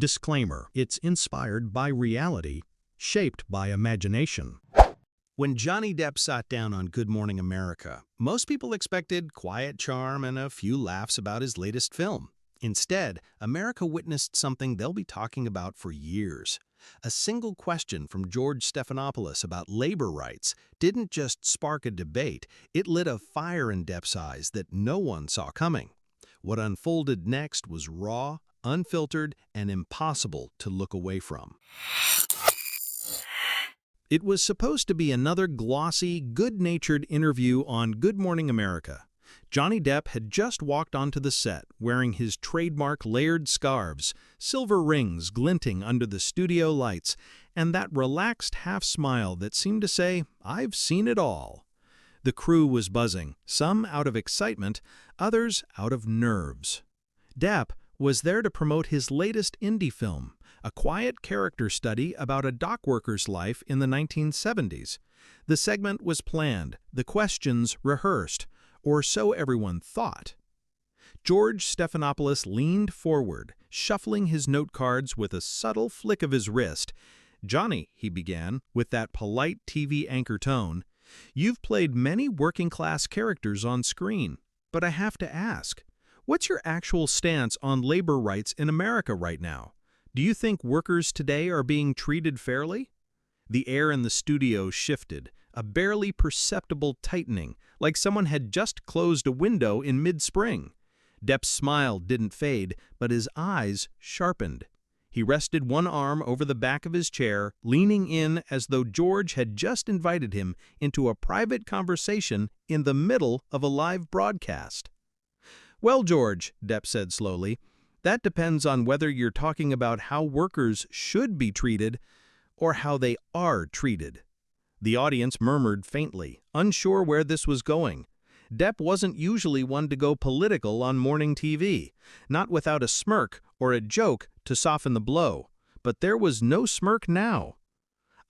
Disclaimer: it's inspired by reality, shaped by imagination. When Johnny Depp sat down on Good Morning America, most people expected quiet charm and a few laughs about his latest film. Instead, America witnessed something they'll be talking about for years. A single question from George Stephanopoulos about labor rights didn't just spark a debate, it lit a fire in Depp's eyes that no one saw coming. What unfolded next was raw, unfiltered, and impossible to look away from. It was supposed to be another glossy, good-natured interview on Good Morning America. Johnny Depp had just walked onto the set, wearing his trademark layered scarves, silver rings glinting under the studio lights, and that relaxed half-smile that seemed to say, "I've seen it all." The crew was buzzing, some out of excitement, others out of nerves. Depp was there to promote his latest indie film, a quiet character study about a dock worker's life in the 1970s. The segment was planned, the questions rehearsed, or so everyone thought. George Stephanopoulos leaned forward, shuffling his note cards with a subtle flick of his wrist. "Johnny," he began, with that polite TV anchor tone, "you've played many working-class characters on screen, but I have to ask, what's your actual stance on labor rights in America right now? Do you think workers today are being treated fairly?" The air in the studio shifted, a barely perceptible tightening, like someone had just closed a window in mid-spring. Depp's smile didn't fade, but his eyes sharpened. He rested one arm over the back of his chair, leaning in as though George had just invited him into a private conversation in the middle of a live broadcast. "Well, George," Depp said slowly, "that depends on whether you're talking about how workers should be treated or how they are treated." The audience murmured faintly, unsure where this was going. Depp wasn't usually one to go political on morning TV, not without a smirk or a joke to soften the blow. But there was no smirk now.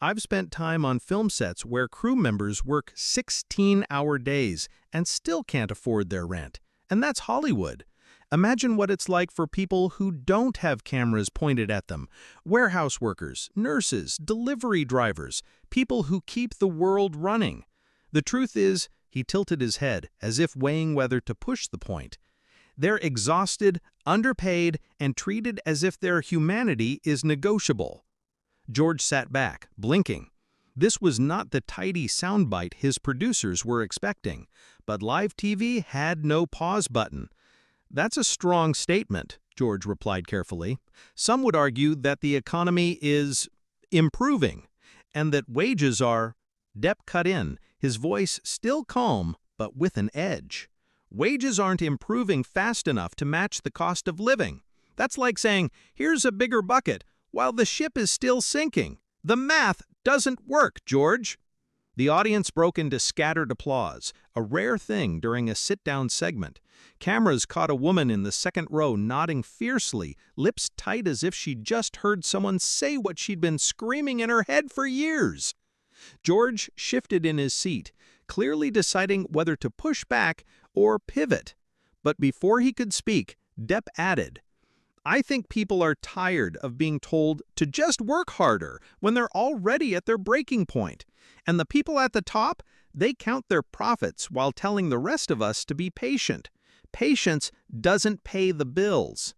"I've spent time on film sets where crew members work 16-hour days and still can't afford their rent. And that's Hollywood. Imagine what it's like for people who don't have cameras pointed at them. Warehouse workers, nurses, delivery drivers, people who keep the world running. The truth is," he tilted his head as if weighing whether to push the point, "they're exhausted, underpaid, and treated as if their humanity is negotiable." George sat back, blinking. This was not the tidy soundbite his producers were expecting, but live TV had no pause button. "That's a strong statement," George replied carefully. "Some would argue that the economy is improving, and that wages are—" Depp cut in, his voice still calm, but with an edge. "Wages aren't improving fast enough to match the cost of living. That's like saying, 'Here's a bigger bucket,' while the ship is still sinking. The math doesn't work, George." The audience broke into scattered applause, a rare thing during a sit-down segment. Cameras caught a woman in the second row nodding fiercely, lips tight as if she'd just heard someone say what she'd been screaming in her head for years. George shifted in his seat, clearly deciding whether to push back or pivot. But before he could speak, Depp added, "I think people are tired of being told to just work harder when they're already at their breaking point. And the people at the top, they count their profits while telling the rest of us to be patient. Patience doesn't pay the bills."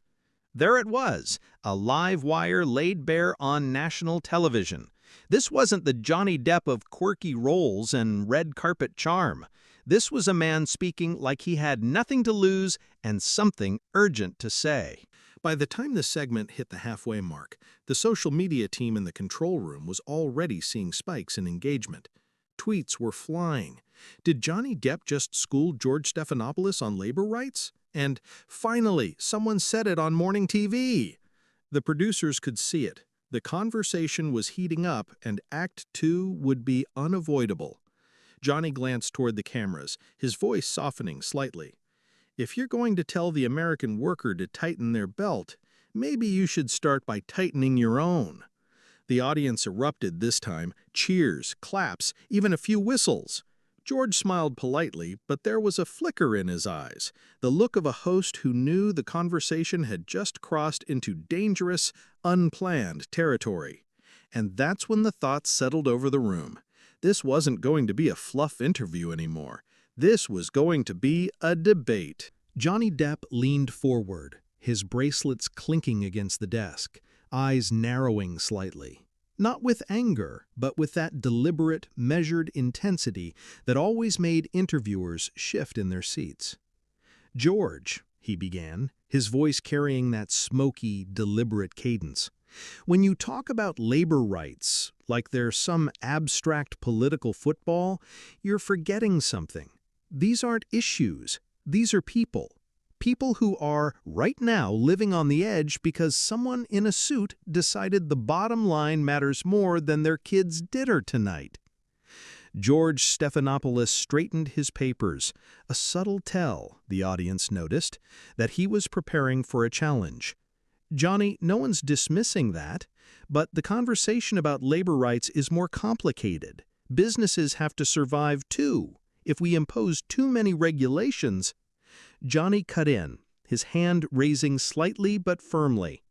There it was, a live wire laid bare on national television. This wasn't the Johnny Depp of quirky roles and red carpet charm. This was a man speaking like he had nothing to lose and something urgent to say. By the time the segment hit the halfway mark, the social media team in the control room was already seeing spikes in engagement. Tweets were flying. Did Johnny Depp just school George Stephanopoulos on labor rights? And finally, someone said it on morning TV. The producers could see it. The conversation was heating up, and Act 2 would be unavoidable. Johnny glanced toward the cameras, his voice softening slightly. "If you're going to tell the American worker to tighten their belt, maybe you should start by tightening your own." The audience erupted this time, cheers, claps, even a few whistles. George smiled politely, but there was a flicker in his eyes, the look of a host who knew the conversation had just crossed into dangerous, unplanned territory. And that's when the thoughts settled over the room. This wasn't going to be a fluff interview anymore. This was going to be a debate. Johnny Depp leaned forward, his bracelets clinking against the desk, eyes narrowing slightly. Not with anger, but with that deliberate, measured intensity that always made interviewers shift in their seats. "George," he began, his voice carrying that smoky, deliberate cadence, "when you talk about labor rights, like they're some abstract political football, you're forgetting something. These aren't issues. These are people. People who are, right now, living on the edge because someone in a suit decided the bottom line matters more than their kid's dinner tonight." George Stephanopoulos straightened his papers, a subtle tell, the audience noticed, that he was preparing for a challenge. "Johnny, no one's dismissing that, but the conversation about labor rights is more complicated. Businesses have to survive too. If we impose too many regulations—" Johnny cut in, his hand raising slightly but firmly.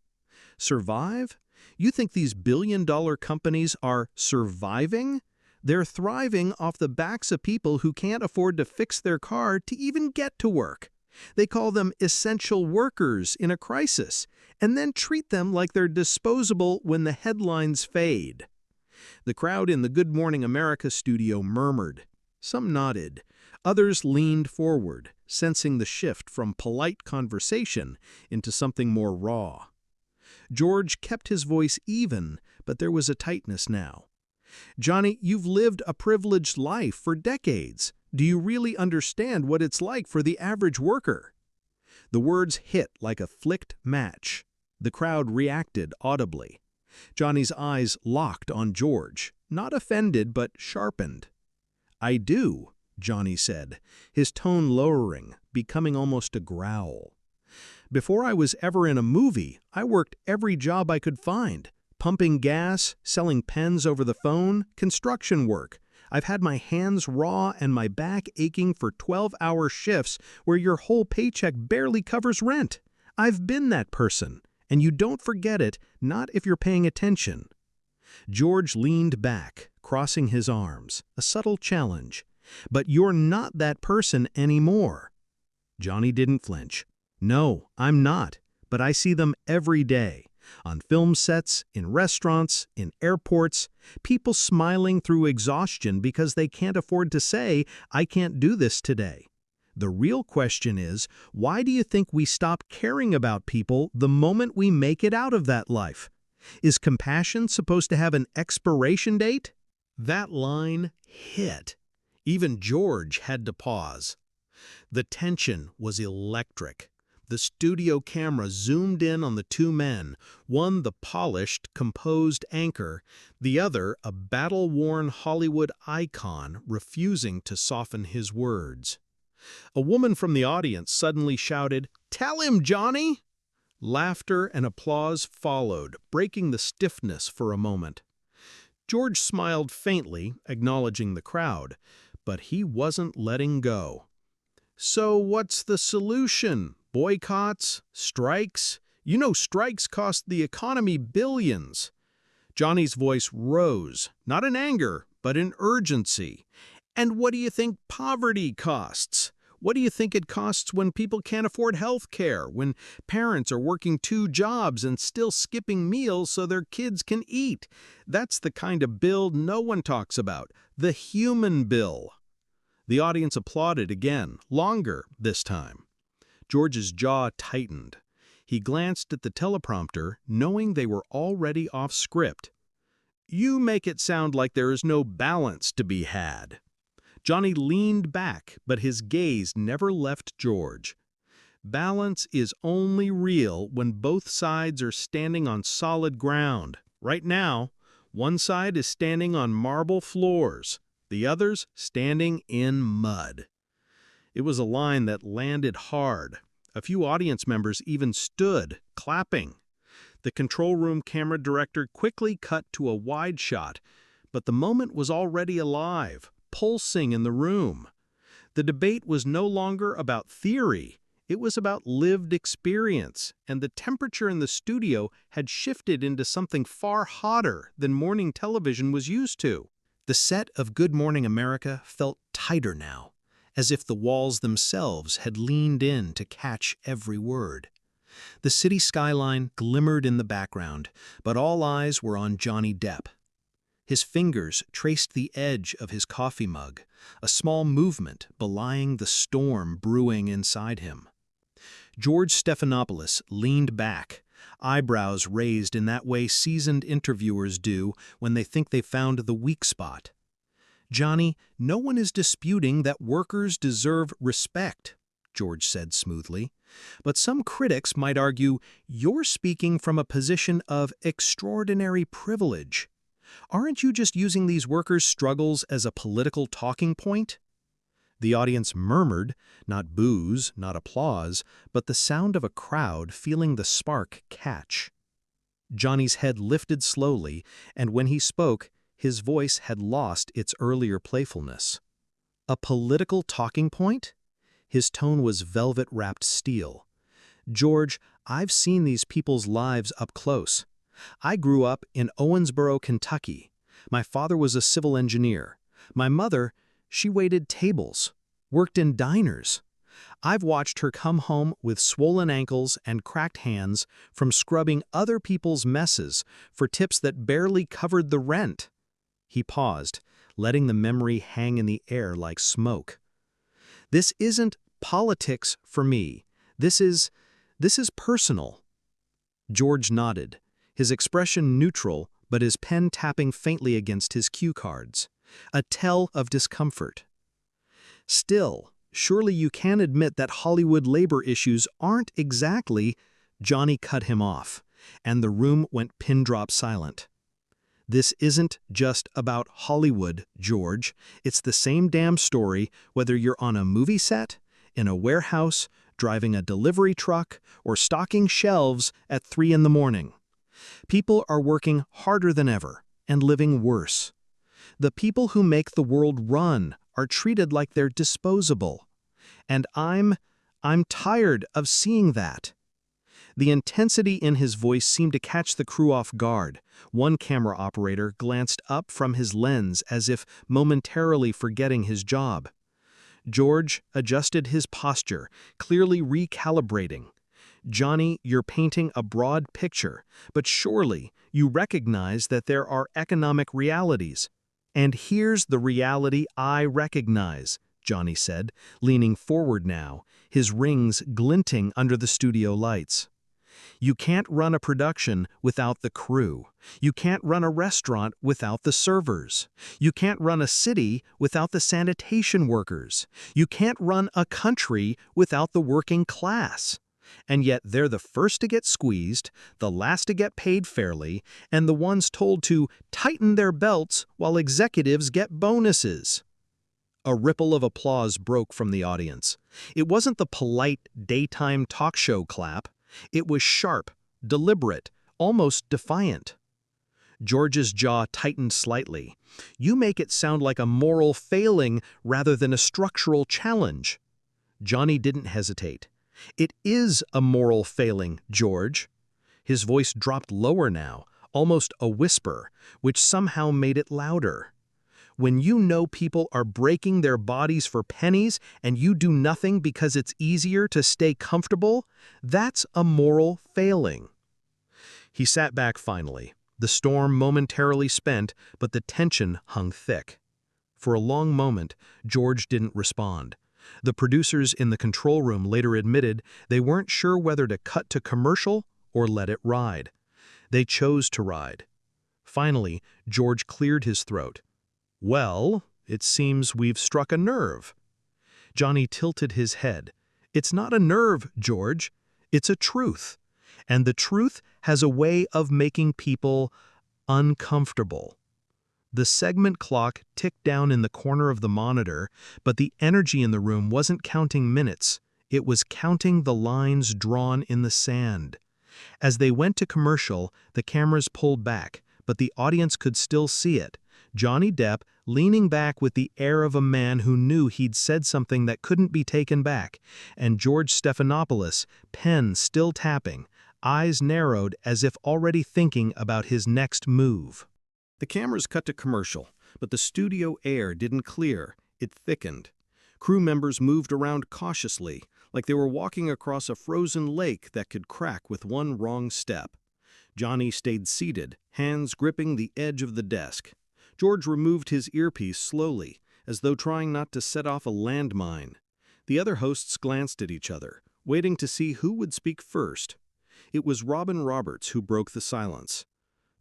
"Survive? You think these billion-dollar companies are surviving? They're thriving off the backs of people who can't afford to fix their car to even get to work. They call them essential workers in a crisis, and then treat them like they're disposable when the headlines fade." The crowd in the Good Morning America studio murmured. Some nodded. Others leaned forward, sensing the shift from polite conversation into something more raw. George kept his voice even, but there was a tightness now. "Johnny, you've lived a privileged life for decades. Do you really understand what it's like for the average worker?" The words hit like a flicked match. The crowd reacted audibly. Johnny's eyes locked on George, not offended but sharpened. "I do," Johnny said, his tone lowering, becoming almost a growl. "Before I was ever in a movie, I worked every job I could find. Pumping gas, selling pens over the phone, construction work. I've had my hands raw and my back aching for 12-hour shifts where your whole paycheck barely covers rent. I've been that person, and you don't forget it, not if you're paying attention." George leaned back, crossing his arms, a subtle challenge. "But you're not that person anymore." Johnny didn't flinch. "No, I'm not, but I see them every day. On film sets, in restaurants, in airports, people smiling through exhaustion because they can't afford to say, 'I can't do this today.' The real question is, why do you think we stop caring about people the moment we make it out of that life? Is compassion supposed to have an expiration date?" That line hit. Even George had to pause. The tension was electric. The studio camera zoomed in on the two men, one the polished, composed anchor, the other a battle-worn Hollywood icon refusing to soften his words. A woman from the audience suddenly shouted, "Tell him, Johnny!" Laughter and applause followed, breaking the stiffness for a moment. George smiled faintly, acknowledging the crowd, but he wasn't letting go. "So what's the solution? Boycotts? Strikes? You know strikes cost the economy billions." Johnny's voice rose, not in anger, but in urgency. "And what do you think poverty costs? What do you think it costs when people can't afford health care, when parents are working 2 jobs and still skipping meals so their kids can eat? That's the kind of bill no one talks about, the human bill." The audience applauded again, longer this time. George's jaw tightened. He glanced at the teleprompter, knowing they were already off script. "You make it sound like there is no balance to be had." Johnny leaned back, but his gaze never left George. "Balance is only real when both sides are standing on solid ground. Right now, one side is standing on marble floors, the other's standing in mud." It was a line that landed hard. A few audience members even stood, clapping. The control room camera director quickly cut to a wide shot, but the moment was already alive, pulsing in the room. The debate was no longer about theory. It was about lived experience, and the temperature in the studio had shifted into something far hotter than morning television was used to. The set of Good Morning America felt tighter now, as if the walls themselves had leaned in to catch every word. The city skyline glimmered in the background, but all eyes were on Johnny Depp. His fingers traced the edge of his coffee mug, a small movement belying the storm brewing inside him. George Stephanopoulos leaned back, eyebrows raised in that way seasoned interviewers do when they think they've found the weak spot. "Johnny, no one is disputing that workers deserve respect," George said smoothly. "But some critics might argue you're speaking from a position of extraordinary privilege. Aren't you just using these workers' struggles as a political talking point?" The audience murmured, not boos, not applause, but the sound of a crowd feeling the spark catch. Johnny's head lifted slowly, and when he spoke, his voice had lost its earlier playfulness. "A political talking point?" His tone was velvet-wrapped steel. "George, I've seen these people's lives up close. I grew up in Owensboro, Kentucky. My father was a civil engineer. My mother, she waited tables, worked in diners. I've watched her come home with swollen ankles and cracked hands from scrubbing other people's messes for tips that barely covered the rent." He paused, letting the memory hang in the air like smoke. "This isn't politics for me. This is personal." George nodded, his expression neutral, but his pen tapping faintly against his cue cards, a tell of discomfort. "Still, surely you can admit that Hollywood labor issues aren't exactly—" Johnny cut him off, and the room went pin-drop silent. "This isn't just about Hollywood, George. It's the same damn story whether you're on a movie set, in a warehouse, driving a delivery truck, or stocking shelves at 3 in the morning. People are working harder than ever and living worse. The people who make the world run are treated like they're disposable. And I'm tired of seeing that." The intensity in his voice seemed to catch the crew off guard. One camera operator glanced up from his lens as if momentarily forgetting his job. George adjusted his posture, clearly recalibrating. "Johnny, you're painting a broad picture, but surely you recognize that there are economic realities." "And here's the reality I recognize," Johnny said, leaning forward now, his rings glinting under the studio lights. "You can't run a production without the crew. You can't run a restaurant without the servers. You can't run a city without the sanitation workers. You can't run a country without the working class. And yet they're the first to get squeezed, the last to get paid fairly, and the ones told to tighten their belts while executives get bonuses." A ripple of applause broke from the audience. It wasn't the polite daytime talk show clap. It was sharp, deliberate, almost defiant. George's jaw tightened slightly. "You make it sound like a moral failing rather than a structural challenge." Johnny didn't hesitate. "It is a moral failing, George." His voice dropped lower now, almost a whisper, which somehow made it louder. "When you know people are breaking their bodies for pennies and you do nothing because it's easier to stay comfortable, that's a moral failing." He sat back finally, the storm momentarily spent, but the tension hung thick. For a long moment, George didn't respond. The producers in the control room later admitted they weren't sure whether to cut to commercial or let it ride. They chose to ride. Finally, George cleared his throat. "Well, it seems we've struck a nerve." Johnny tilted his head. "It's not a nerve, George. It's a truth. And the truth has a way of making people uncomfortable." The segment clock ticked down in the corner of the monitor, but the energy in the room wasn't counting minutes. It was counting the lines drawn in the sand. As they went to commercial, the cameras pulled back, but the audience could still see it. Johnny Depp leaning back with the air of a man who knew he'd said something that couldn't be taken back, and George Stephanopoulos, pen still tapping, eyes narrowed as if already thinking about his next move. The cameras cut to commercial, but the studio air didn't clear, it thickened. Crew members moved around cautiously, like they were walking across a frozen lake that could crack with one wrong step. Johnny stayed seated, hands gripping the edge of the desk. George removed his earpiece slowly, as though trying not to set off a landmine. The other hosts glanced at each other, waiting to see who would speak first. It was Robin Roberts who broke the silence.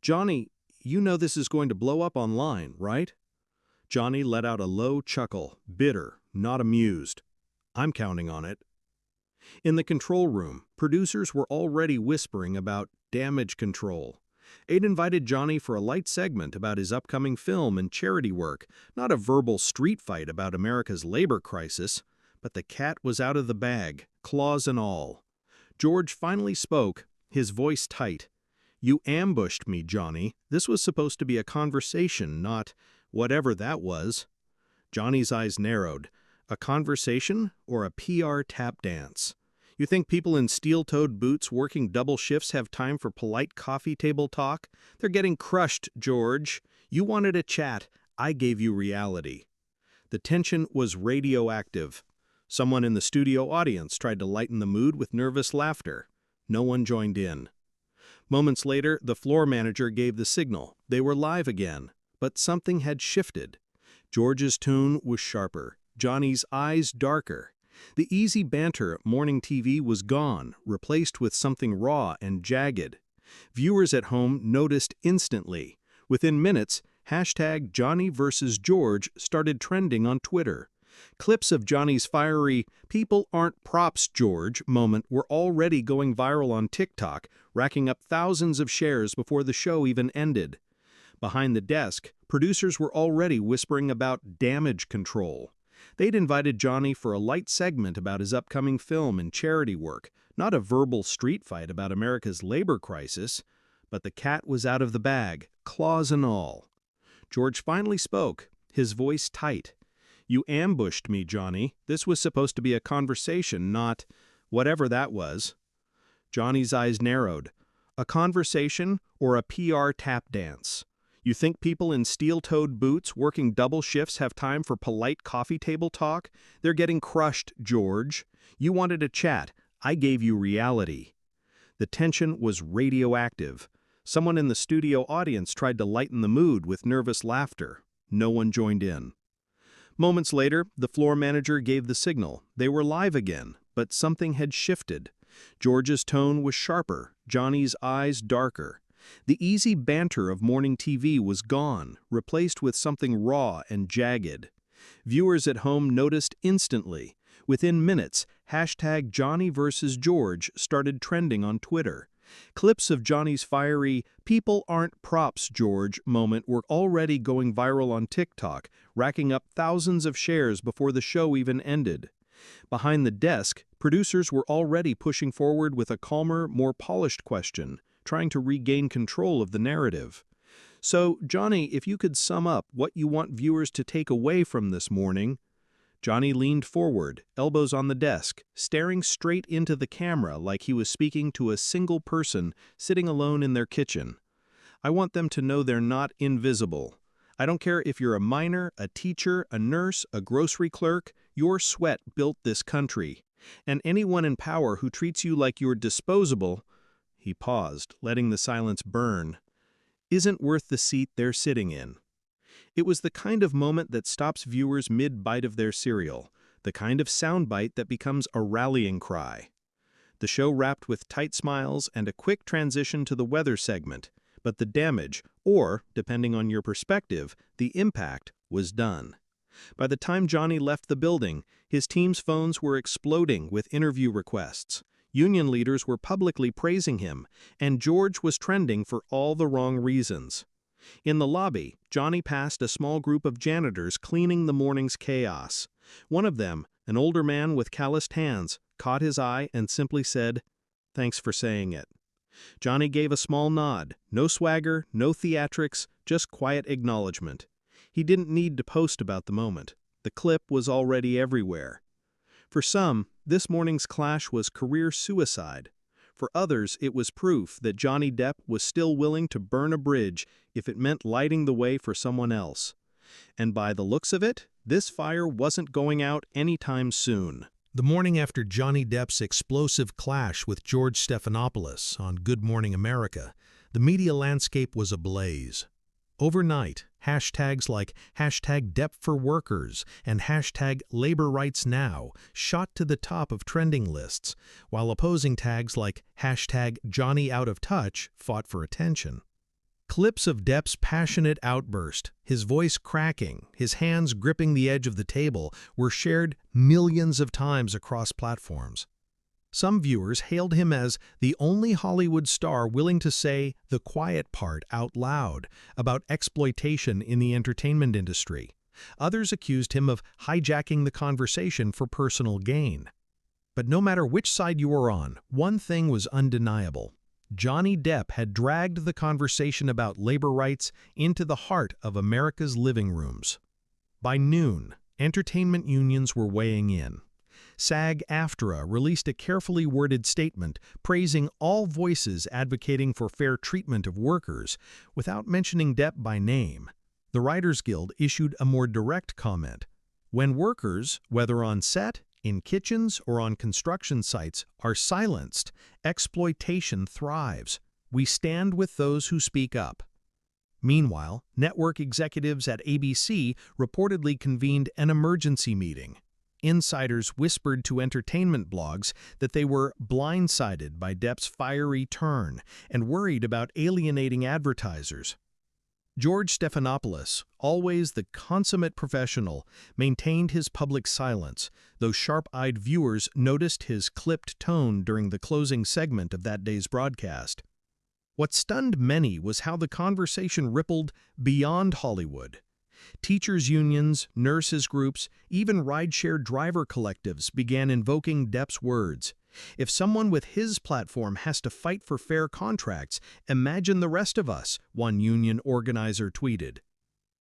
"Johnny, you know this is going to blow up online, right?" Johnny let out a low chuckle, bitter, not amused. "I'm counting on it." In the control room, producers were already whispering about damage control. They'd invited Johnny for a light segment about his upcoming film and charity work, not a verbal street fight about America's labor crisis. But the cat was out of the bag, claws and all. George finally spoke, his voice tight. "You ambushed me, Johnny. This was supposed to be a conversation, not whatever that was." Johnny's eyes narrowed. A conversation or a PR tap dance? You think people in steel-toed boots working double shifts have time for polite coffee table talk? They're getting crushed, George. You wanted a chat. I gave you reality. The tension was radioactive. Someone in the studio audience tried to lighten the mood with nervous laughter. No one joined in. Moments later, the floor manager gave the signal. They were live again. But something had shifted. George's tone was sharper, Johnny's eyes darker. The easy banter at morning TV was gone, replaced with something raw and jagged. Viewers at home noticed instantly. Within minutes, hashtag Johnny versus George started trending on Twitter. Clips of Johnny's fiery "people aren't props, George" moment were already going viral on TikTok, racking up thousands of shares before the show even ended. Behind the desk, producers were already whispering about damage control. They'd invited Johnny for a light segment about his upcoming film and charity work, not a verbal street fight about America's labor crisis. But the cat was out of the bag, claws and all. George finally spoke, his voice tight. "You ambushed me, Johnny. This was supposed to be a conversation, not whatever that was." Johnny's eyes narrowed. A conversation or a PR tap dance? You think people in steel-toed boots working double shifts have time for polite coffee table talk? They're getting crushed, George. You wanted a chat. I gave you reality. The tension was radioactive. Someone in the studio audience tried to lighten the mood with nervous laughter. No one joined in. Moments later, the floor manager gave the signal. They were live again, but something had shifted. George's tone was sharper, Johnny's eyes darker. The easy banter of morning TV was gone, replaced with something raw and jagged. Viewers at home noticed instantly. Within minutes, hashtag Johnny versus George started trending on Twitter. Clips of Johnny's fiery "people aren't props, George" moment were already going viral on TikTok, racking up thousands of shares before the show even ended. Behind the desk, producers were already pushing forward with a calmer, more polished question, trying to regain control of the narrative. "So, Johnny, if you could sum up what you want viewers to take away from this morning." Johnny leaned forward, elbows on the desk, staring straight into the camera like he was speaking to a single person sitting alone in their kitchen. "I want them to know they're not invisible. I don't care if you're a miner, a teacher, a nurse, a grocery clerk, your sweat built this country. And anyone in power who treats you like you're disposable," he paused, letting the silence burn, "isn't worth the seat they're sitting in." It was the kind of moment that stops viewers mid-bite of their cereal, the kind of soundbite that becomes a rallying cry. The show wrapped with tight smiles and a quick transition to the weather segment, but the damage, or, depending on your perspective, the impact, was done. By the time Johnny left the building, his team's phones were exploding with interview requests. Union leaders were publicly praising him, and George was trending for all the wrong reasons. In the lobby, Johnny passed a small group of janitors cleaning the morning's chaos. One of them, an older man with calloused hands, caught his eye and simply said, "Thanks for saying it." Johnny gave a small nod, no swagger, no theatrics, just quiet acknowledgement. He didn't need to post about the moment. The clip was already everywhere. For some, this morning's clash was career suicide. For others, it was proof that Johnny Depp was still willing to burn a bridge if it meant lighting the way for someone else. And by the looks of it, this fire wasn't going out anytime soon. The morning after Johnny Depp's explosive clash with George Stephanopoulos on Good Morning America, the media landscape was ablaze. Overnight, hashtags like #DeppForWorkers and #LaborRightsNow shot to the top of trending lists, while opposing tags like #JohnnyOutOfTouch fought for attention. Clips of Depp's passionate outburst, his voice cracking, his hands gripping the edge of the table, were shared millions of times across platforms. Some viewers hailed him as the only Hollywood star willing to say the quiet part out loud about exploitation in the entertainment industry. Others accused him of hijacking the conversation for personal gain. But no matter which side you were on, one thing was undeniable. Johnny Depp had dragged the conversation about labor rights into the heart of America's living rooms. By noon, entertainment unions were weighing in. SAG-AFTRA released a carefully worded statement praising all voices advocating for fair treatment of workers, without mentioning Depp by name. The Writers Guild issued a more direct comment. When workers, whether on set, in kitchens, or on construction sites, are silenced, exploitation thrives. We stand with those who speak up. Meanwhile, network executives at ABC reportedly convened an emergency meeting. Insiders whispered to entertainment blogs that they were blindsided by Depp's fiery turn and worried about alienating advertisers. George Stephanopoulos, always the consummate professional, maintained his public silence, though sharp-eyed viewers noticed his clipped tone during the closing segment of that day's broadcast. What stunned many was how the conversation rippled beyond Hollywood. Teachers' unions, nurses' groups, even rideshare driver collectives began invoking Depp's words. If someone with his platform has to fight for fair contracts, imagine the rest of us, one union organizer tweeted.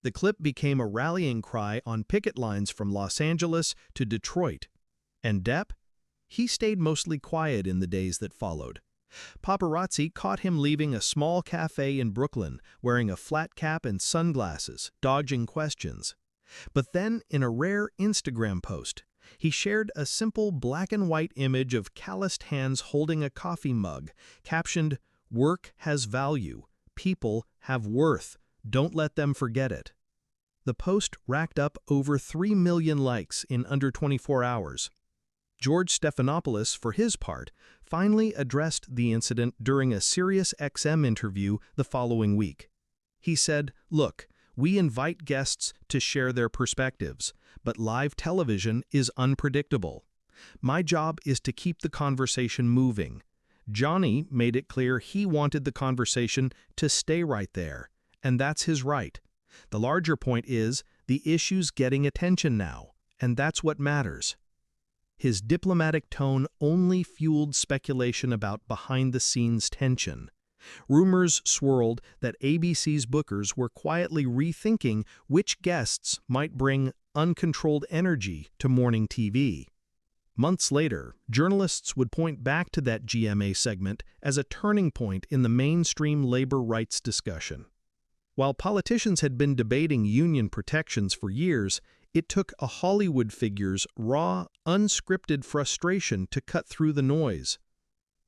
The clip became a rallying cry on picket lines from Los Angeles to Detroit. And Depp? He stayed mostly quiet in the days that followed. Paparazzi caught him leaving a small cafe in Brooklyn, wearing a flat cap and sunglasses, dodging questions. But then, in a rare Instagram post, he shared a simple black-and-white image of calloused hands holding a coffee mug, captioned, "Work has value. People have worth. Don't let them forget it." The post racked up over 3 million likes in under 24 hours. George Stephanopoulos, for his part, finally addressed the incident during a Sirius XM interview the following week. He said, "Look, we invite guests to share their perspectives, but live television is unpredictable. My job is to keep the conversation moving. Johnny made it clear he wanted the conversation to stay right there, and that's his right. The larger point is, the issue's getting attention now, and that's what matters." His diplomatic tone only fueled speculation about behind-the-scenes tension. Rumors swirled that ABC's bookers were quietly rethinking which guests might bring uncontrolled energy to morning TV. Months later, journalists would point back to that GMA segment as a turning point in the mainstream labor rights discussion. While politicians had been debating union protections for years, it took a Hollywood figure's raw, unscripted frustration to cut through the noise.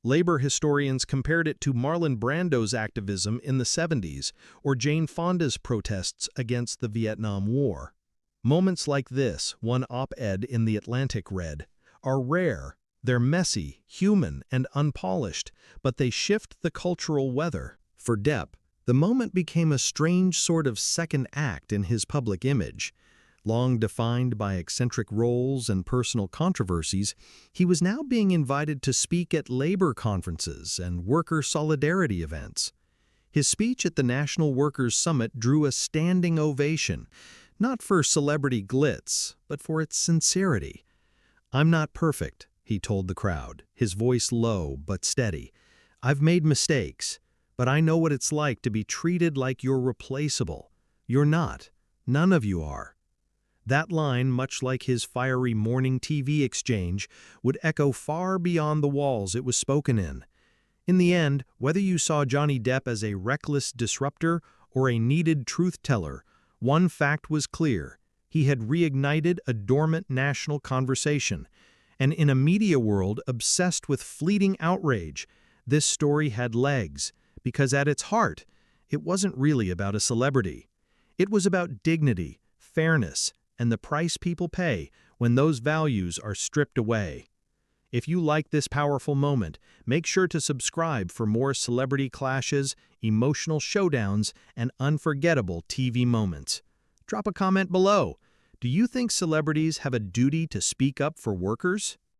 Labor historians compared it to Marlon Brando's activism in the 70s or Jane Fonda's protests against the Vietnam War. Moments like this, one op-ed in The Atlantic read, are rare, they're messy, human, and unpolished, but they shift the cultural weather. For Depp, the moment became a strange sort of second act in his public image. Long defined by eccentric roles and personal controversies, he was now being invited to speak at labor conferences and worker solidarity events. His speech at the National Workers' Summit drew a standing ovation, not for celebrity glitz, but for its sincerity. "I'm not perfect," he told the crowd, his voice low but steady. "I've made mistakes, but I know what it's like to be treated like you're replaceable. You're not. None of you are. That line, much like his fiery morning TV exchange, would echo far beyond the walls it was spoken in. In the end, whether you saw Johnny Depp as a reckless disruptor or a needed truth-teller, one fact was clear: he had reignited a dormant national conversation. And in a media world obsessed with fleeting outrage, this story had legs, because at its heart, it wasn't really about a celebrity. It was about dignity, fairness, and the price people pay when those values are stripped away. If you like this powerful moment, make sure to subscribe for more celebrity clashes, emotional showdowns, and unforgettable TV moments. Drop a comment below. Do you think celebrities have a duty to speak up for workers?